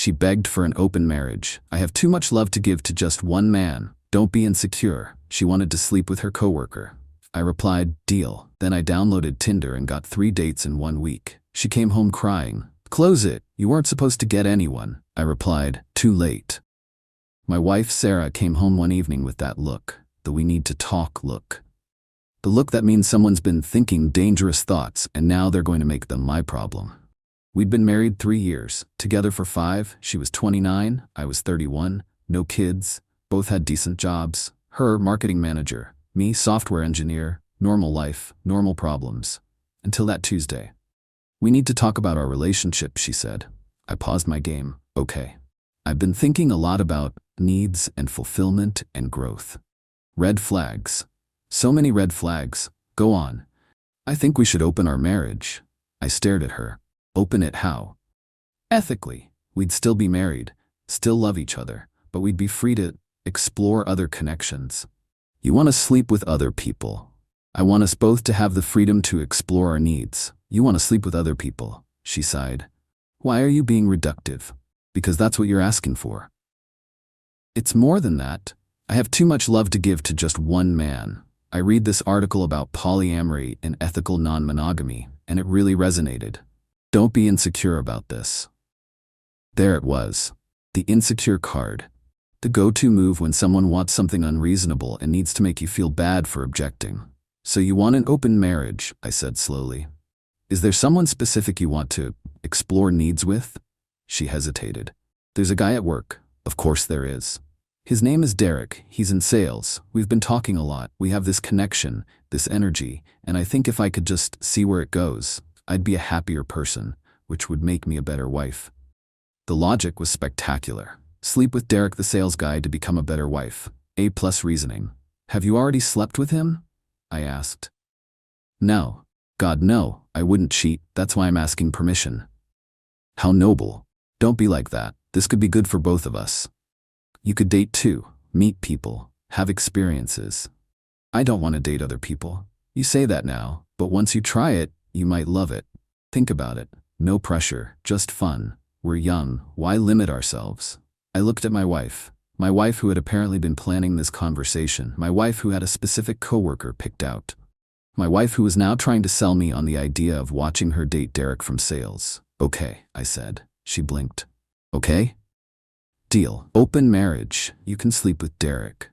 She begged for an open marriage. I have too much love to give to just one man. Don't be insecure. She wanted to sleep with her coworker. I replied, deal. Then I downloaded Tinder and got 3 dates in 1 week. She came home crying. Close it. You weren't supposed to get anyone. I replied, too late. My wife, Sarah, came home one evening with that look, the we need to talk look. The look that means someone's been thinking dangerous thoughts and now they're going to make them my problem. We'd been married 3 years, together for 5. She was 29, I was 31, no kids, both had decent jobs. Her, marketing manager, me, software engineer, normal life, normal problems. Until that Tuesday. We need to talk about our relationship, she said. I paused my game. Okay. I've been thinking a lot about needs and fulfillment and growth. Red flags. So many red flags. Go on. I think we should open our marriage. I stared at her. Open it how? Ethically. We'd still be married, still love each other, but we'd be free to explore other connections. You want to sleep with other people. I want us both to have the freedom to explore our needs. You want to sleep with other people, she sighed. Why are you being reductive? Because that's what you're asking for. It's more than that. I have too much love to give to just one man. I read this article about polyamory and ethical non-monogamy, and it really resonated. Don't be insecure about this. There it was. The insecure card. The go-to move when someone wants something unreasonable and needs to make you feel bad for objecting. So you want an open marriage, I said slowly. Is there someone specific you want to explore needs with? She hesitated. There's a guy at work. Of course there is. His name is Derek. He's in sales. We've been talking a lot. We have this connection, this energy, and I think if I could just see where it goes, I'd be a happier person, which would make me a better wife. The logic was spectacular. Sleep with Derek the sales guy to become a better wife. A+ reasoning. Have you already slept with him? I asked. No. God, no. I wouldn't cheat. That's why I'm asking permission. How noble. Don't be like that. This could be good for both of us. You could date too. Meet people. Have experiences. I don't want to date other people. You say that now, but once you try it, you might love it. Think about it. No pressure, just fun. We're young. Why limit ourselves? I looked at my wife who had apparently been planning this conversation, my wife who had a specific coworker picked out. My wife who was now trying to sell me on the idea of watching her date Derek from sales. Okay, I said. She blinked. Okay? Deal. Open marriage. You can sleep with Derek.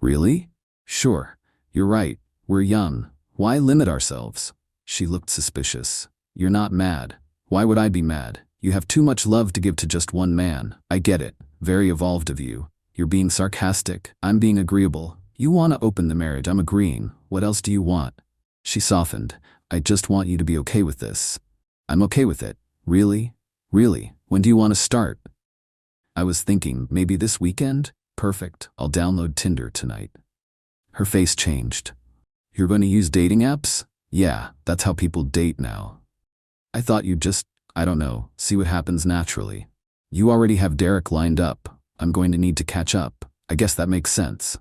Really? Sure. You're right. We're young. Why limit ourselves? She looked suspicious. You're not mad. Why would I be mad? You have too much love to give to just one man. I get it. Very evolved of you. You're being sarcastic. I'm being agreeable. You want to open the marriage. I'm agreeing. What else do you want? She softened. I just want you to be okay with this. I'm okay with it. Really? Really? When do you want to start? I was thinking, maybe this weekend? Perfect. I'll download Tinder tonight. Her face changed. You're going to use dating apps? Yeah, that's how people date now. I thought you'd just, I don't know, see what happens naturally. You already have Derek lined up. I'm going to need to catch up. I guess that makes sense.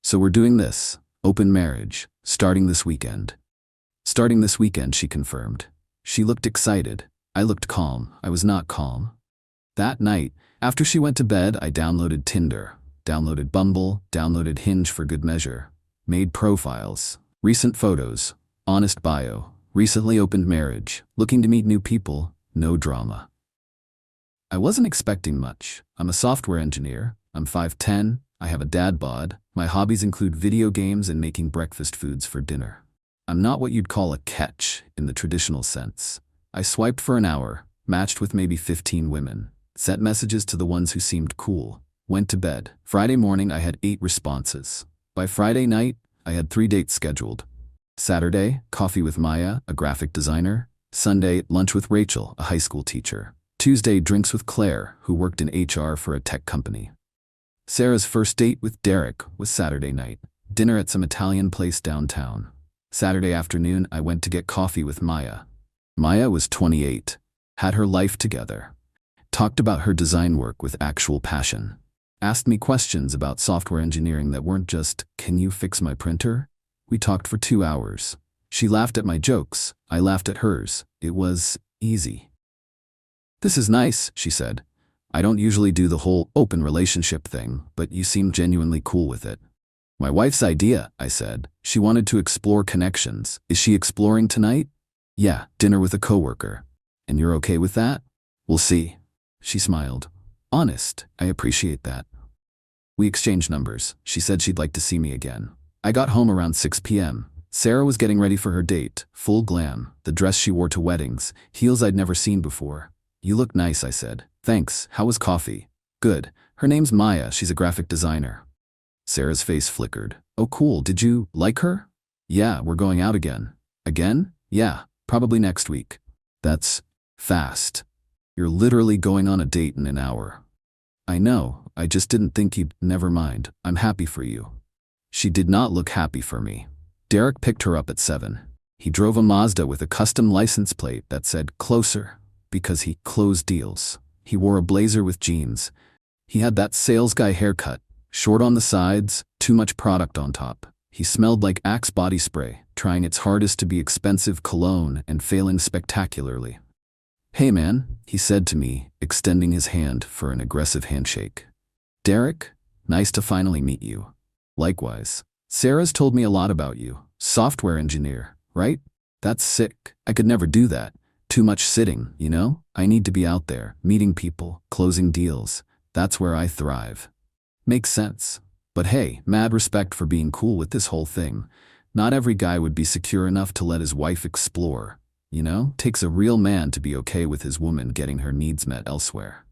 So we're doing this. Open marriage. Starting this weekend. Starting this weekend, she confirmed. She looked excited. I looked calm. I was not calm. That night, after she went to bed, I downloaded Tinder, downloaded Bumble, downloaded Hinge for good measure, made profiles, recent photos, honest bio, recently opened marriage, looking to meet new people, no drama. I wasn't expecting much. I'm a software engineer. I'm 5'10". I have a dad bod. My hobbies include video games and making breakfast foods for dinner. I'm not what you'd call a catch in the traditional sense. I swiped for an hour, matched with maybe 15 women, sent messages to the ones who seemed cool, went to bed. Friday morning, I had 8 responses. By Friday night, I had 3 dates scheduled. Saturday, coffee with Maya, a graphic designer. Sunday, lunch with Rachel, a high school teacher. Tuesday, drinks with Claire, who worked in HR for a tech company. Sarah's first date with Derek was Saturday night. Dinner at some Italian place downtown. Saturday afternoon, I went to get coffee with Maya. Maya was 28, had her life together, talked about her design work with actual passion, asked me questions about software engineering that weren't just, "Can you fix my printer?" We talked for 2 hours. She laughed at my jokes. I laughed at hers. It was easy. "This is nice," she said. I don't usually do the whole open relationship thing, but you seem genuinely cool with it. My wife's idea, I said. She wanted to explore connections. Is she exploring tonight? Yeah, dinner with a coworker. And you're okay with that? We'll see. She smiled. Honest, I appreciate that. We exchanged numbers. She said she'd like to see me again. I got home around 6 p.m. Sarah was getting ready for her date, full glam, the dress she wore to weddings, heels I'd never seen before. You look nice, I said. Thanks, how was coffee? Good. Her name's Maya, she's a graphic designer. Sarah's face flickered. Oh cool, did you like her? Yeah, we're going out again. Again? Yeah, probably next week. That's fast. You're literally going on a date in an hour. I know, I just didn't think you'd. Never mind, I'm happy for you. She did not look happy for me. Derek picked her up at 7. He drove a Mazda with a custom license plate that said closer, because he closed deals. He wore a blazer with jeans. He had that sales guy haircut, short on the sides, too much product on top. He smelled like Axe body spray, trying its hardest to be expensive cologne and failing spectacularly. Hey man, he said to me, extending his hand for an aggressive handshake. Derek, nice to finally meet you. Likewise. Sarah's told me a lot about you. Software engineer, right? That's sick. I could never do that. Too much sitting, you know? I need to be out there, meeting people, closing deals. That's where I thrive. Makes sense. But hey, mad respect for being cool with this whole thing. Not every guy would be secure enough to let his wife explore. You know, takes a real man to be okay with his woman getting her needs met elsewhere.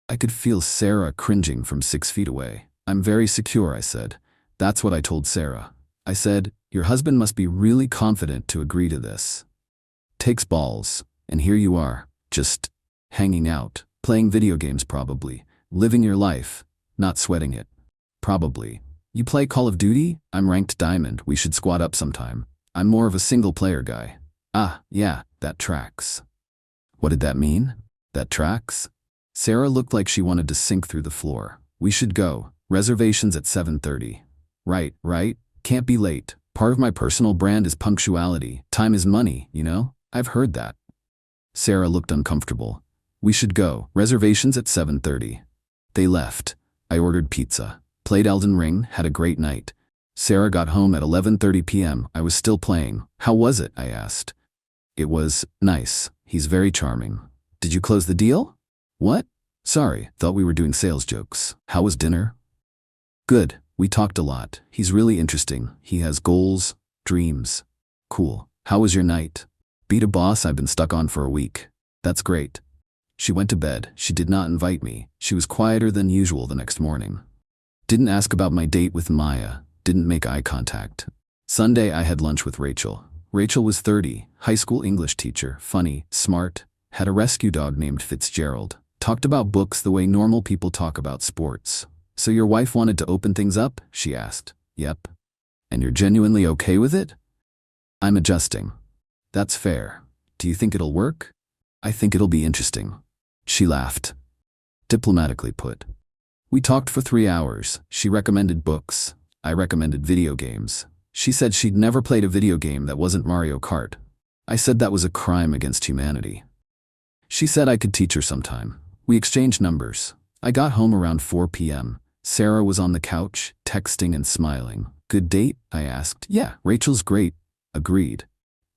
I could feel Sarah cringing from 6 feet away. I'm very secure, I said. That's what I told Sarah. I said, your husband must be really confident to agree to this. Takes balls. And here you are, just hanging out, playing video games probably, living your life, not sweating it. Probably. You play Call of Duty? I'm ranked diamond, we should squad up sometime. I'm more of a single player guy. Ah, yeah, that tracks. What did that mean? That tracks? Sarah looked like she wanted to sink through the floor. We should go. Reservations at 7:30. Right. Can't be late. Part of my personal brand is punctuality. Time is money, you know? I've heard that. Sarah looked uncomfortable. We should go. Reservations at 7:30. They left. I ordered pizza. Played Elden Ring, had a great night. Sarah got home at 11:30 p.m. I was still playing. How was it? I asked. It was nice. He's very charming. Did you close the deal? What? Sorry, thought we were doing sales jokes. How was dinner? Good. We talked a lot. He's really interesting. He has goals, dreams. Cool. How was your night? Beat a boss I've been stuck on for a week. That's great. She went to bed. She did not invite me. She was quieter than usual the next morning. Didn't ask about my date with Maya. Didn't make eye contact. Sunday I had lunch with Rachel. Rachel was 30, high school English teacher, funny, smart, had a rescue dog named Fitzgerald. Talked about books the way normal people talk about sports. So your wife wanted to open things up? She asked. Yep. And you're genuinely okay with it? I'm adjusting. That's fair. Do you think it'll work? I think it'll be interesting. She laughed. Diplomatically put. We talked for 3 hours. She recommended books. I recommended video games. She said she'd never played a video game that wasn't Mario Kart. I said that was a crime against humanity. She said I could teach her sometime. We exchanged numbers. I got home around 4 p.m. Sarah was on the couch, texting and smiling. Good date? I asked. Yeah, Rachel's great. Agreed.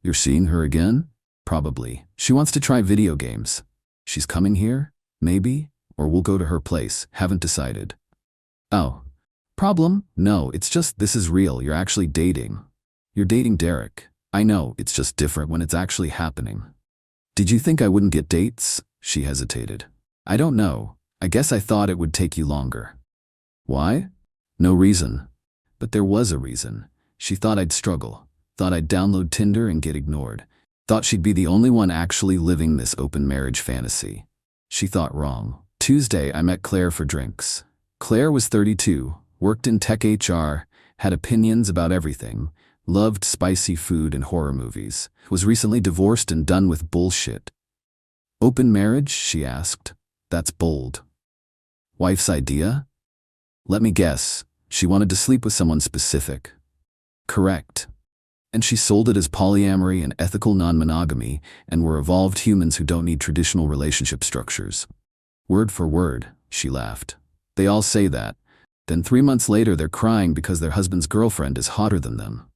You're seeing her again? Probably. She wants to try video games. She's coming here? Maybe? Or we'll go to her place. Haven't decided. Oh. Problem? No, it's just this is real. You're actually dating. You're dating Derek. I know, it's just different when it's actually happening. Did you think I wouldn't get dates? She hesitated. I don't know. I guess I thought it would take you longer. Why? No reason. But there was a reason. She thought I'd struggle. Thought I'd download Tinder and get ignored. Thought she'd be the only one actually living this open marriage fantasy. She thought wrong. Tuesday, I met Claire for drinks. Claire was 32, worked in tech HR, had opinions about everything, loved spicy food and horror movies, was recently divorced and done with bullshit. Open marriage? She asked. That's bold. Wife's idea? Let me guess. She wanted to sleep with someone specific. Correct. And she sold it as polyamory and ethical non-monogamy, and we're evolved humans who don't need traditional relationship structures. Word for word, she laughed. They all say that. Then 3 months later they're crying because their husband's girlfriend is hotter than them.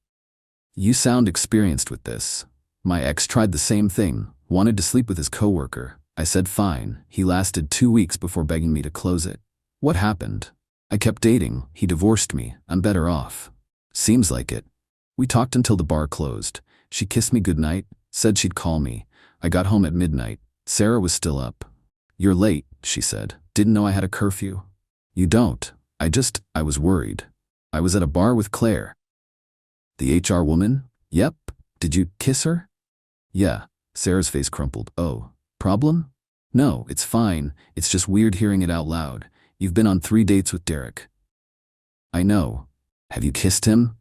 You sound experienced with this. My ex tried the same thing, wanted to sleep with his coworker. I said fine. He lasted 2 weeks before begging me to close it. What happened? I kept dating. He divorced me. I'm better off. Seems like it. We talked until the bar closed. She kissed me goodnight, said she'd call me. I got home at midnight. Sarah was still up. You're late, she said. Didn't know I had a curfew. You don't. I was worried. I was at a bar with Claire. The HR woman? Yep. Did you kiss her? Yeah. Sarah's face crumpled. Oh. Problem? No, it's fine. It's just weird hearing it out loud. You've been on 3 dates with Derek. I know. Have you kissed him?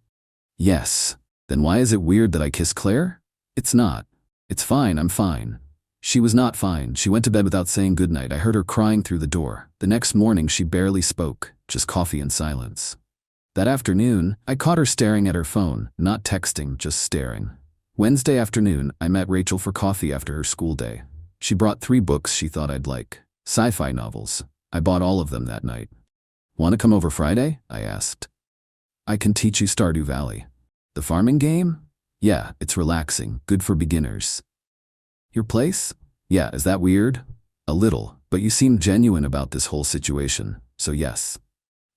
Yes. Then why is it weird that I kissed Claire? It's not. It's fine, I'm fine. She was not fine. She went to bed without saying goodnight. I heard her crying through the door. The next morning she barely spoke, just coffee and silence. That afternoon, I caught her staring at her phone, not texting, just staring. Wednesday afternoon, I met Rachel for coffee after her school day. She brought 3 books she thought I'd like. Sci-fi novels. I bought all of them that night. Want to come over Friday? I asked. I can teach you Stardew Valley. The farming game? Yeah, it's relaxing, good for beginners. Your place? Yeah, is that weird? A little, but you seem genuine about this whole situation, so yes.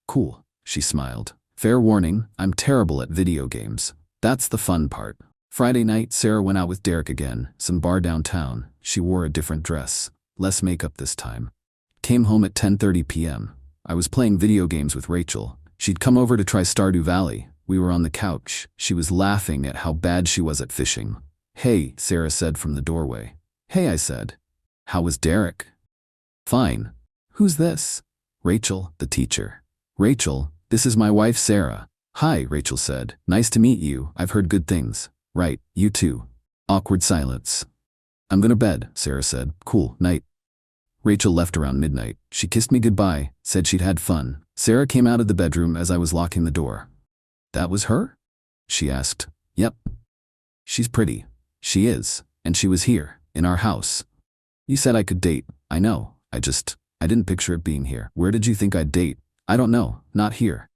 Cool, she smiled. Fair warning, I'm terrible at video games. That's the fun part. Friday night, Sarah went out with Derek again, some bar downtown. She wore a different dress, less makeup this time. Came home at 10:30 p.m. I was playing video games with Rachel. She'd come over to try Stardew Valley. We were on the couch. She was laughing at how bad she was at fishing. Hey, Sarah said from the doorway. Hey, I said. How was Derek? Fine. Who's this? Rachel, the teacher. Rachel, this is my wife Sarah. Hi, Rachel said. Nice to meet you. I've heard good things. Right, you too. Awkward silence. I'm gonna bed, Sarah said. Cool, night. Rachel left around midnight. She kissed me goodbye, said she'd had fun. Sarah came out of the bedroom as I was locking the door. That was her? She asked. Yep. She's pretty. She is. And she was here, in our house. You said I could date. I know. I didn't picture it being here. Where did you think I'd date? I don't know. Not here.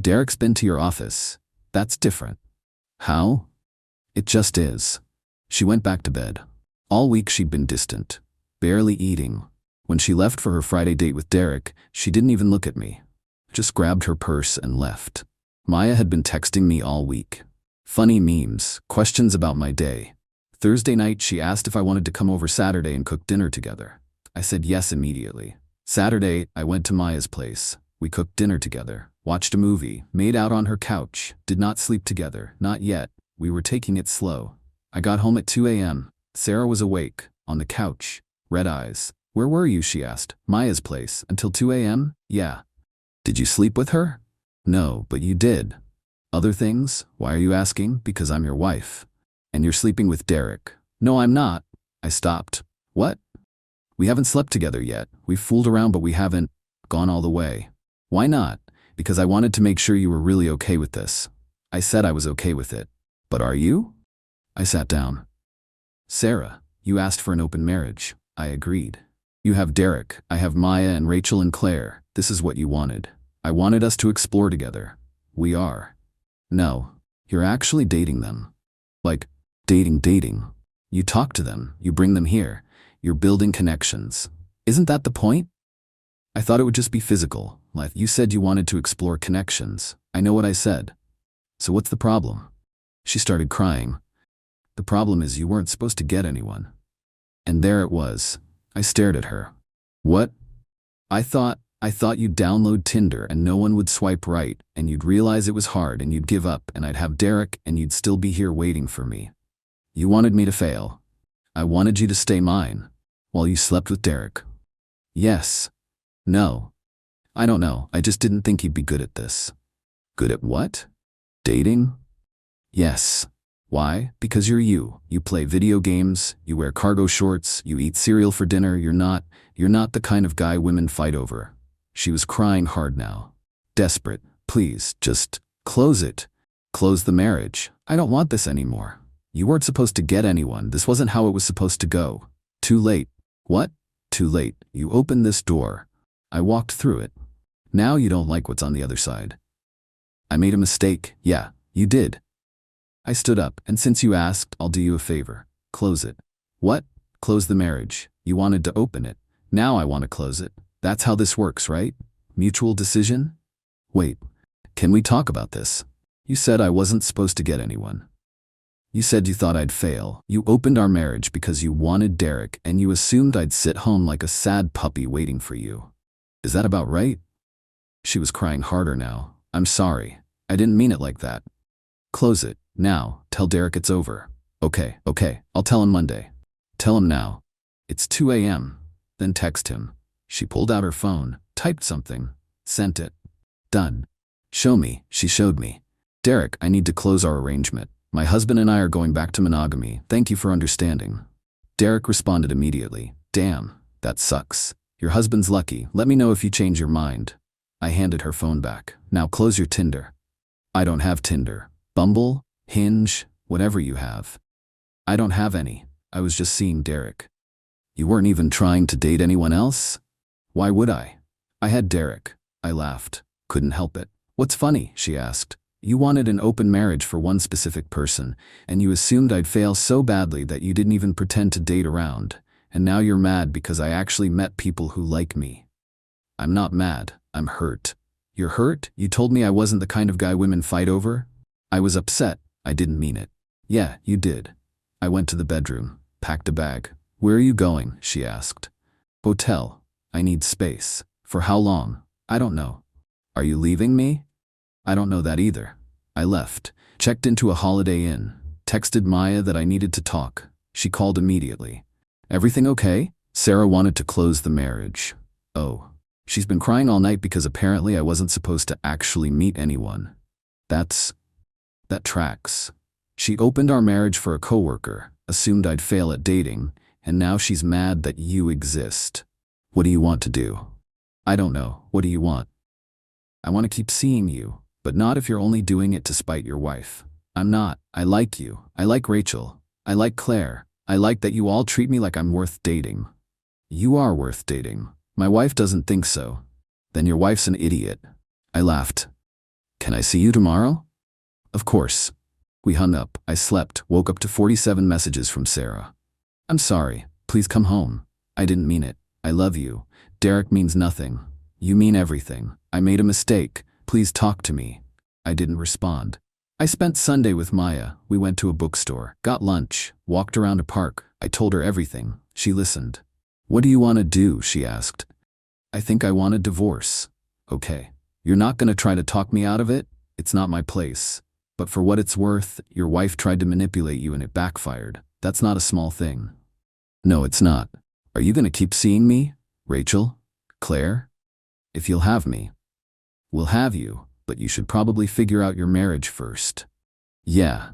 Derek's been to your office. That's different. How? It just is. She went back to bed. All week she'd been distant, barely eating. When she left for her Friday date with Derek, she didn't even look at me. Just grabbed her purse and left. Maya had been texting me all week. Funny memes, questions about my day. Thursday night she asked if I wanted to come over Saturday and cook dinner together. I said yes immediately. Saturday, I went to Maya's place. We cooked dinner together, watched a movie, made out on her couch, did not sleep together, not yet. We were taking it slow. I got home at 2 a.m. Sarah was awake, on the couch, red eyes. Where were you, she asked. Maya's place, until 2 a.m.? Yeah. Did you sleep with her? No, but you did. Other things? Why are you asking? Because I'm your wife. And you're sleeping with Derek. No, I'm not. I stopped. What? We haven't slept together yet. We've fooled around, but we haven't gone all the way. Why not? Because I wanted to make sure you were really okay with this. I said I was okay with it. But are you? I sat down. Sarah, you asked for an open marriage. I agreed. You have Derek, I have Maya and Rachel and Claire. This is what you wanted. I wanted us to explore together. We are. No, you're actually dating them. Like, dating. You talk to them, you bring them here. You're building connections. Isn't that the point? I thought it would just be physical. Like you said you wanted to explore connections. I know what I said. So what's the problem? She started crying. The problem is you weren't supposed to get anyone. And there it was. I stared at her. What? I thought you'd download Tinder and no one would swipe right, and you'd realize it was hard and you'd give up and I'd have Derek and you'd still be here waiting for me. You wanted me to fail. I wanted you to stay mine. While you slept with Derek. Yes. No. I don't know. I just didn't think you'd be good at this. Good at what? Dating? Yes. Why? Because you're you. You play video games, you wear cargo shorts, you eat cereal for dinner. You're not the kind of guy women fight over. She was crying hard now. Desperate. Please, just close it. Close the marriage. I don't want this anymore. You weren't supposed to get anyone. This wasn't how it was supposed to go. Too late. What? Too late. You opened this door. I walked through it. Now you don't like what's on the other side. I made a mistake. Yeah, you did. I stood up, and since you asked, I'll do you a favor. Close it. What? Close the marriage. You wanted to open it. Now I want to close it. That's how this works, right? Mutual decision? Wait, can we talk about this? You said I wasn't supposed to get anyone. You said you thought I'd fail. You opened our marriage because you wanted Derek, and you assumed I'd sit home like a sad puppy waiting for you. Is that about right? She was crying harder now. I'm sorry. I didn't mean it like that. Close it. Now. Tell Derek it's over. Okay. I'll tell him Monday. Tell him now. It's 2 a.m. Then text him. She pulled out her phone, typed something, sent it. Done. Show me. She showed me. Derek, I need to close our arrangement. My husband and I are going back to monogamy. Thank you for understanding. Derek responded immediately. Damn, that sucks. Your husband's lucky. Let me know if you change your mind. I handed her phone back. Now close your Tinder. I don't have Tinder. Bumble, Hinge, whatever you have. I don't have any. I was just seeing Derek. You weren't even trying to date anyone else? Why would I? I had Derek. I laughed. Couldn't help it. What's funny? She asked. You wanted an open marriage for one specific person, and you assumed I'd fail so badly that you didn't even pretend to date around, and now you're mad because I actually met people who like me. I'm not mad. I'm hurt. You're hurt? You told me I wasn't the kind of guy women fight over? I was upset. I didn't mean it. Yeah, you did. I went to the bedroom, packed a bag. Where are you going? She asked. Hotel. I need space. For how long? I don't know. Are you leaving me? I don't know that either. I left, checked into a Holiday Inn, texted Maya that I needed to talk. She called immediately. Everything okay? Sarah wanted to close the marriage. Oh. She's been crying all night because apparently I wasn't supposed to actually meet anyone. That tracks. She opened our marriage for a coworker, assumed I'd fail at dating, and now she's mad that you exist. What do you want to do? I don't know. What do you want? I want to keep seeing you, but not if you're only doing it to spite your wife. I'm not. I like you. I like Rachel. I like Claire. I like that you all treat me like I'm worth dating. You are worth dating. My wife doesn't think so. Then your wife's an idiot. I laughed. Can I see you tomorrow? Of course. We hung up. I slept, woke up to 47 messages from Sarah. I'm sorry. Please come home. I didn't mean it. I love you. Derek means nothing. You mean everything. I made a mistake. Please talk to me. I didn't respond. I spent Sunday with Maya. We went to a bookstore, got lunch, walked around a park. I told her everything. She listened. What do you want to do? She asked. I think I want a divorce. Okay. You're not going to try to talk me out of it? It's not my place. But for what it's worth, your wife tried to manipulate you and it backfired. That's not a small thing. No, it's not. Are you going to keep seeing me? Rachel? Claire? If you'll have me. We'll have you, but you should probably figure out your marriage first. Yeah.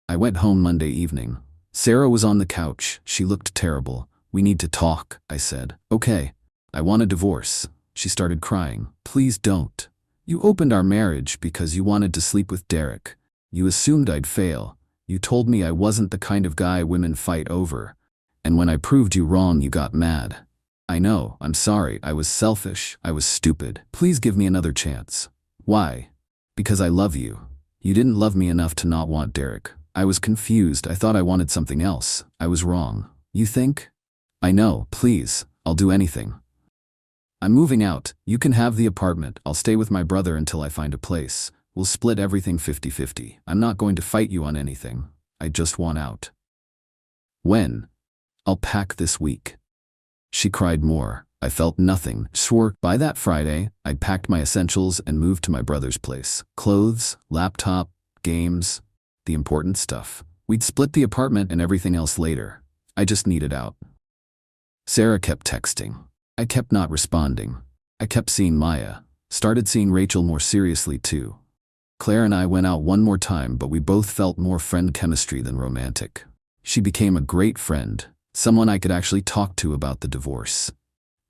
I went home Monday evening. Sarah was on the couch. She looked terrible. We need to talk, I said. Okay. I want a divorce. She started crying. Please don't. You opened our marriage because you wanted to sleep with Derek. You assumed I'd fail. You told me I wasn't the kind of guy women fight over. And when I proved you wrong, you got mad. I know, I'm sorry, I was selfish, I was stupid. Please give me another chance. Why? Because I love you. You didn't love me enough to not want Derek. I was confused, I thought I wanted something else. I was wrong. You think? I know, please, I'll do anything. I'm moving out. You can have the apartment. I'll stay with my brother until I find a place. We'll split everything 50-50. I'm not going to fight you on anything. I just want out. When? I'll pack this week. She cried more. I felt nothing. Swore by that Friday, I'd packed my essentials and moved to my brother's place. Clothes, laptop, games, the important stuff. We'd split the apartment and everything else later. I just needed out. Sarah kept texting. I kept not responding. I kept seeing Maya. Started seeing Rachel more seriously too. Claire and I went out one more time, but we both felt more friend chemistry than romantic. She became a great friend. Someone I could actually talk to about the divorce.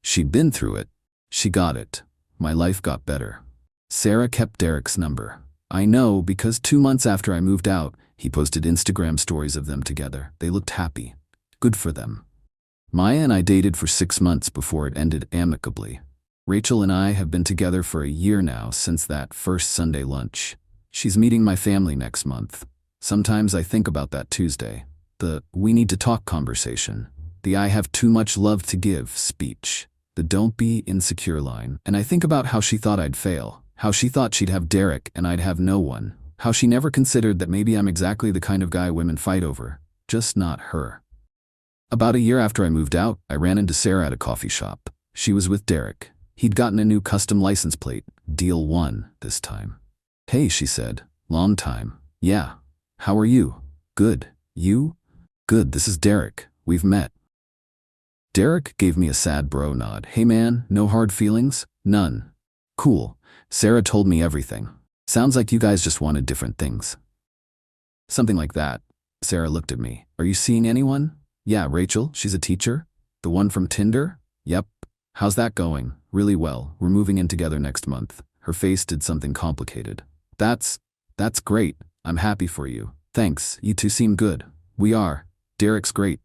She'd been through it. She got it. My life got better. Sarah kept Derek's number. I know because 2 months after I moved out, he posted Instagram stories of them together. They looked happy. Good for them. Maya and I dated for 6 months before it ended amicably. Rachel and I have been together for a year now since that first Sunday lunch. She's meeting my family next month. Sometimes I think about that Tuesday. The "we need to talk" conversation. The "I have too much love to give" speech. The "don't be insecure" line. And I think about how she thought I'd fail. How she thought she'd have Derek and I'd have no one. How she never considered that maybe I'm exactly the kind of guy women fight over. Just not her. About a year after I moved out, I ran into Sarah at a coffee shop. She was with Derek. He'd gotten a new custom license plate. Deal 1 this time. "Hey," she said. "Long time." "Yeah. How are you?" "Good. You?" "Good, this is Derek. We've met." Derek gave me a sad bro nod. "Hey man, no hard feelings?" "None." "Cool. Sarah told me everything. Sounds like you guys just wanted different things." Something like that. Sarah looked at me. "Are you seeing anyone?" "Yeah, Rachel, she's a teacher." "The one from Tinder?" "Yep." "How's that going?" "Really well. We're moving in together next month." Her face did something complicated. That's great. I'm happy for you." "Thanks, you two seem good." "We are. Derek's great."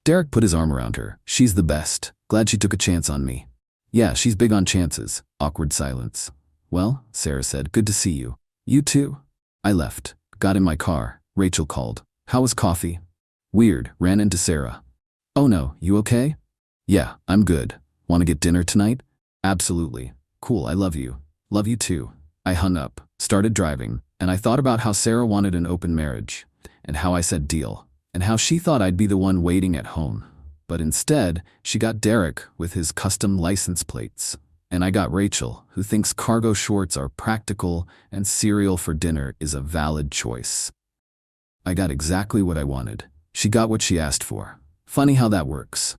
Derek put his arm around her. "She's the best. Glad she took a chance on me." "Yeah, she's big on chances." Awkward silence. "Well," Sarah said, "good to see you." "You too." I left. Got in my car. Rachel called. "How was coffee?" "Weird." Ran into Sarah. "Oh no, you okay?" "Yeah, I'm good. Want to get dinner tonight?" "Absolutely." "Cool, I love you." "Love you too." I hung up, started driving, and I thought about how Sarah wanted an open marriage, and how I said deal, and how she thought I'd be the one waiting at home. But instead, she got Derek with his custom license plates. And I got Rachel, who thinks cargo shorts are practical and cereal for dinner is a valid choice. I got exactly what I wanted. She got what she asked for. Funny how that works.